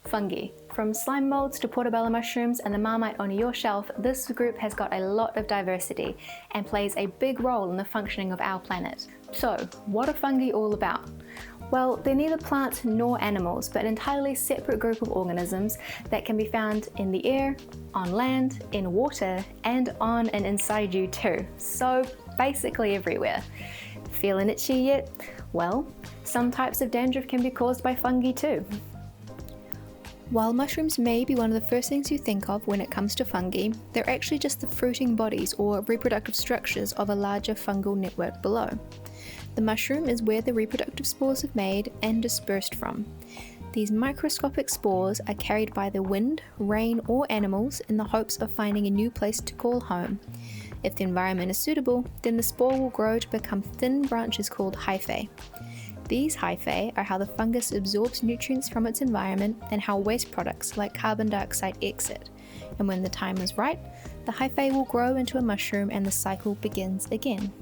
Fungi. From slime molds to portobello mushrooms and the marmite on your shelf, this group has got a lot of diversity and plays a big role in the functioning of our planet. So, what are fungi all about? Well, they're neither plants nor animals, but an entirely separate group of organisms that can be found in the air, on land, in water, and on and inside you too. So, basically everywhere. Feeling itchy yet? Well, some types of dandruff can be caused by fungi too. While mushrooms may be one of the first things you think of when it comes to fungi, they're actually just the fruiting bodies or reproductive structures of a larger fungal network below. The mushroom is where the reproductive spores are made and dispersed from. These microscopic spores are carried by the wind, rain, or animals in the hopes of finding a new place to call home. If the environment is suitable, then the spore will grow to become thin branches called hyphae. These hyphae are how the fungus absorbs nutrients from its environment and how waste products like carbon dioxide exit. And when the time is right, the hyphae will grow into a mushroom and the cycle begins again.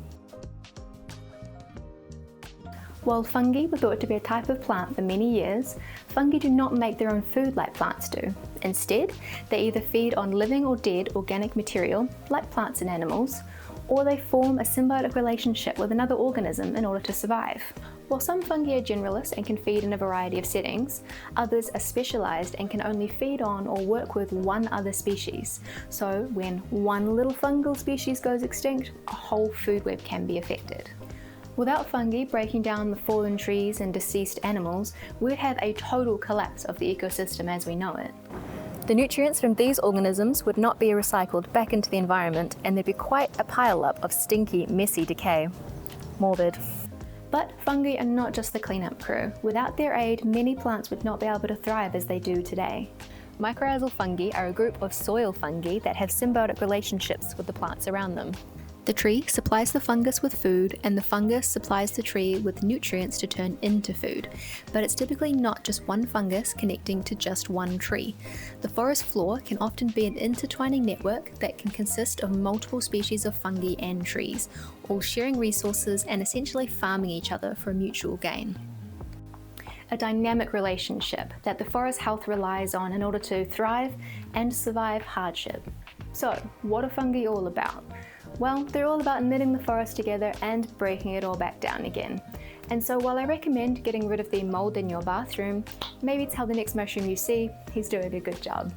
While fungi were thought to be a type of plant for many years, fungi do not make their own food like plants do. Instead, they either feed on living or dead organic material, like plants and animals, or they form a symbiotic relationship with another organism in order to survive. While some fungi are generalists and can feed in a variety of settings, others are specialised and can only feed on or work with one other species. So when one little fungal species goes extinct, a whole food web can be affected. Without fungi breaking down the fallen trees and deceased animals, we'd have a total collapse of the ecosystem as we know it. The nutrients from these organisms would not be recycled back into the environment, and there'd be quite a pile-up of stinky, messy decay. Morbid. But fungi are not just the cleanup crew. Without their aid, many plants would not be able to thrive as they do today. Mycorrhizal fungi are a group of soil fungi that have symbiotic relationships with the plants around them. The tree supplies the fungus with food, and the fungus supplies the tree with nutrients to turn into food. But it's typically not just one fungus connecting to just one tree. The forest floor can often be an intertwining network that can consist of multiple species of fungi and trees, all sharing resources and essentially farming each other for mutual gain. A dynamic relationship that the forest health relies on in order to thrive and survive hardship. So, what are fungi all about? Well, they're all about knitting the forest together and breaking it all back down again. And so while I recommend getting rid of the mold in your bathroom, maybe tell the next mushroom you see he's doing a good job.